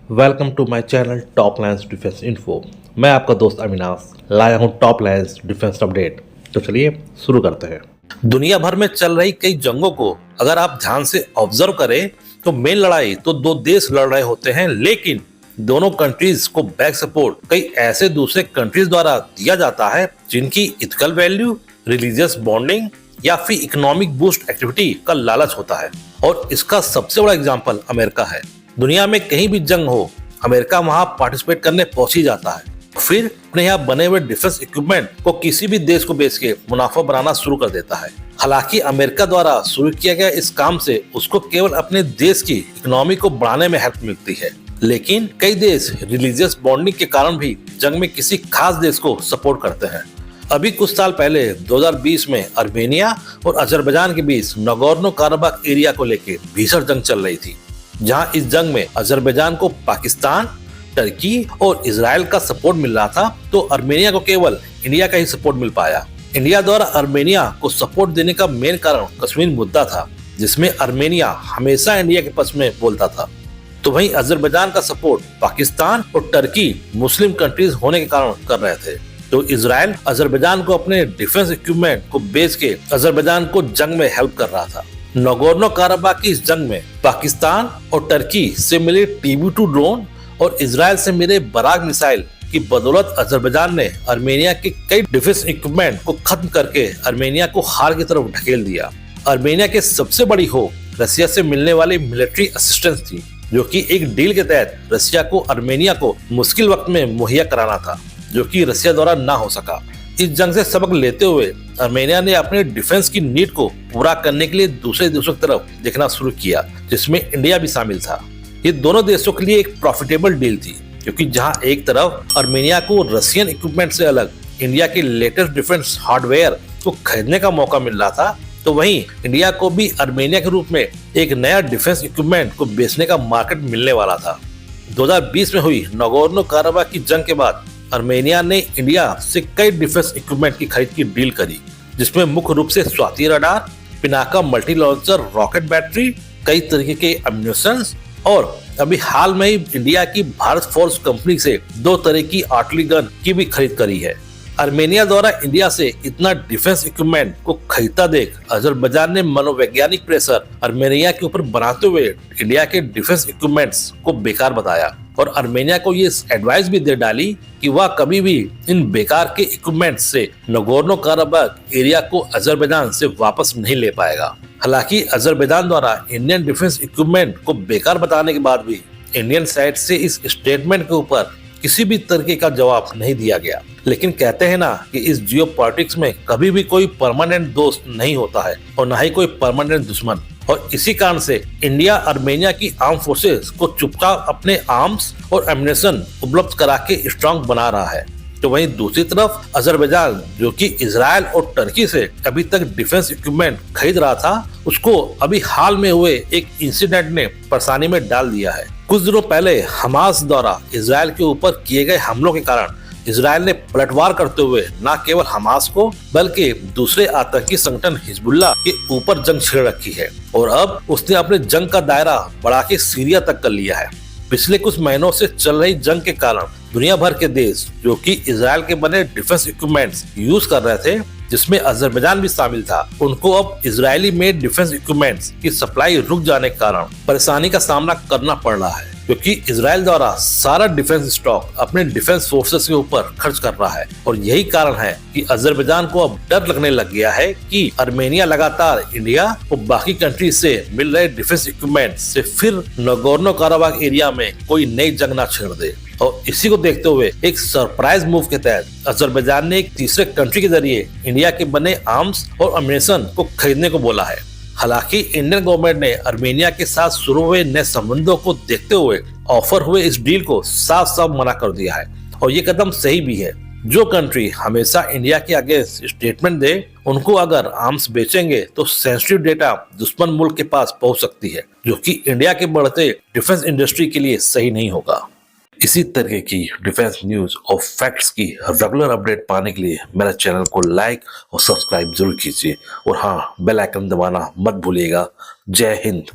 Welcome to my channel top lines defence info. मैं आपका दोस्त अविनाश लाया हूं टॉप लाइन्स डिफेंस अपडेट। तो चलिए शुरू करते हैं। दुनिया भर में चल रही कई जंगों को अगर आप ध्यान से ऑब्जर्व करें तो मेन लड़ाई तो दो देश लड़ रहे होते हैं, लेकिन दोनों कंट्रीज को बैक सपोर्ट कई ऐसे दूसरे कंट्रीज द्वारा दिया जाता है जिनकी इथिकल वैल्यू, रिलीजियस बॉन्डिंग या फिर इकोनॉमिक बूस्ट एक्टिविटी का लालच होता है। और इसका सबसे बड़ा एग्जाम्पल अमेरिका है। दुनिया में कहीं भी जंग हो, अमेरिका वहां पार्टिसिपेट करने पहुंच ही जाता है, फिर अपने यहाँ बने हुए डिफेंस इक्विपमेंट को किसी भी देश को बेच के मुनाफा बनाना शुरू कर देता है। हालांकि अमेरिका द्वारा शुरू किया गया इस काम से उसको केवल अपने देश की इकोनॉमी को बढ़ाने में हेल्प मिलती है, लेकिन कई देश रिलीजियस बॉन्डिंग के कारण भी जंग में किसी खास देश को सपोर्ट करते हैं। अभी कुछ साल पहले 2020 में अर्मेनिया और अजरबैजान के बीच नगोर्नो काराबाख एरिया को लेकर भीषण जंग चल रही थी, जहां इस जंग में अजरबैजान को पाकिस्तान, टर्की और इजराइल का सपोर्ट मिल रहा था, तो अर्मेनिया को केवल इंडिया का ही सपोर्ट मिल पाया। इंडिया द्वारा अर्मेनिया को सपोर्ट देने का मेन कारण कश्मीर मुद्दा था, जिसमें अर्मेनिया हमेशा इंडिया के पक्ष में बोलता था। तो वहीं अजरबैजान का सपोर्ट पाकिस्तान और टर्की मुस्लिम कंट्रीज होने के कारण कर रहे थे। तो इजराइल अजरबैजान को अपने डिफेंस इक्विपमेंट को बेच के अजरबैजान को जंग में हेल्प कर रहा था। नगोर्नो काराबाख की इस जंग में पाकिस्तान और टर्की से मिले TB2 ड्रोन और इजराइल से मिले बराक मिसाइल की बदौलत अजरबैजान ने अर्मेनिया के कई डिफेंस इक्विपमेंट को खत्म करके अर्मेनिया को हार की तरफ ढकेल दिया। अर्मेनिया के सबसे बड़ी हो रसिया से मिलने वाली मिलिट्री असिस्टेंस थी, जो कि एक डील के तहत रसिया को अर्मेनिया को मुश्किल वक्त में मुहैया कराना था, जो कि रसिया द्वारा ना हो सका। इस जंग से सबक लेते हुए अर्मेनिया ने अपने डिफेंस की नीड को पूरा करने के लिए दूसरे देशों की तरफ देखना शुरू किया, जिसमें इंडिया भी शामिल था। ये दोनों देशों के लिए एक प्रॉफिटेबल डील थी, क्योंकि जहां एक तरफ अर्मेनिया को रशियन इक्विपमेंट से अलग इंडिया के लेटेस्ट डिफेंस हार्डवेयर को खरीदने का मौका मिल रहा था, तो वहीं इंडिया को भी अर्मेनिया के रूप में एक नया डिफेंस इक्विपमेंट को बेचने का मार्केट मिलने वाला था। 2020 में हुई नगोर्नो काराबाख की जंग के बाद अर्मेनिया ने इंडिया से कई डिफेंस इक्विपमेंट की खरीद की डील करी, जिसमें मुख्य रूप से Swati radar, Pinaka multi launcher rocket battery, कई तरीके के एम्यूनिशंस और अभी हाल में ही इंडिया की भारत फोर्स कंपनी से 2 तरह की आर्टिलरी गन की भी खरीद करी है। अर्मेनिया द्वारा इंडिया से इतना डिफेंस इक्विपमेंट को खरीदता देख अजरबैजान ने मनोवैज्ञानिक प्रेशर अर्मेनिया के ऊपर बनाते हुए इंडिया के डिफेंस इक्विपमेंट्स को बेकार बताया और अर्मेनिया को ये एडवाइस भी दे डाली कि वह कभी भी इन बेकार के इक्विपमेंट से नगोर्नो काराबाख एरिया को अजरबैजान से वापस नहीं ले पाएगा। हालांकि अजरबैजान द्वारा इंडियन डिफेंस इक्विपमेंट को बेकार बताने के बाद भी इंडियन साइड से इस स्टेटमेंट के ऊपर किसी भी तरीके का जवाब नहीं दिया गया। लेकिन कहते हैं ना कि इस जियोपॉलिटिक्स में कभी भी कोई परमानेंट दोस्त नहीं होता है और ना ही कोई परमानेंट दुश्मन, और इसी कारण से इंडिया अर्मेनिया की आर्म फोर्सेस को चुपचाप अपने आर्म्स और एम्युनिशन उपलब्ध करा के स्ट्रॉन्ग बना रहा है। तो वहीं दूसरी तरफ अजरबैजान, जो कि इजराइल और टर्की से अभी तक डिफेंस इक्विपमेंट खरीद रहा था, उसको अभी हाल में हुए एक इंसिडेंट ने परेशानी में डाल दिया है। कुछ दिनों पहले हमास द्वारा इजराइल के ऊपर किए गए हमलों के कारण इजराइल ने पलटवार करते हुए न केवल हमास को बल्कि दूसरे आतंकी संगठन हिजबुल्लाह के ऊपर जंग छेड़ रखी है, और अब उसने अपने जंग का दायरा बढ़ा के सीरिया तक कर लिया है। पिछले कुछ महीनों से चल रही जंग के कारण दुनिया भर के देश जो कि इजराइल के बने डिफेंस इक्विपमेंट्स यूज कर रहे थे, जिसमें अजरबैजान भी शामिल था, उनको अब इजरायली मेड डिफेंस इक्विपमेंट्स की सप्लाई रुक जाने के कारण परेशानी का सामना करना पड़ रहा है, क्योंकि इजराइल द्वारा सारा डिफेंस स्टॉक अपने डिफेंस फोर्सेस के ऊपर खर्च कर रहा है। और यही कारण है कि अजरबैजान को अब डर लगने लग गया है कि अर्मेनिया लगातार इंडिया और बाकी कंट्री से मिल रहे डिफेंस इक्विपमेंट से फिर नगोर्नो काराबाख एरिया में कोई नई जंग ना छेड़ दे। और इसी को देखते हुए एक सरप्राइज मूव के तहत अजरबैजान ने एक तीसरे कंट्री के जरिए इंडिया के बने आर्म्स और एम्युनिशन को खरीदने को बोला है। हालांकि इंडियन गवर्नमेंट ने अर्मेनिया के साथ शुरू हुए नए संबंधों को देखते हुए ऑफर हुए इस डील को साफ साफ मना कर दिया है, और ये कदम सही भी है। जो कंट्री हमेशा इंडिया के अगेंस्ट स्टेटमेंट दे, उनको अगर आर्म्स बेचेंगे तो सेंसिटिव डेटा दुश्मन मुल्क के पास पहुंच सकती है, जो कि इंडिया के बढ़ते डिफेंस इंडस्ट्री के लिए सही नहीं होगा। इसी तरह की डिफेंस न्यूज और फैक्ट्स की रेगुलर अपडेट पाने के लिए मेरे चैनल को लाइक और सब्सक्राइब जरूर कीजिए, और हाँ, बेल आइकन दबाना मत भूलिएगा। जय हिंद।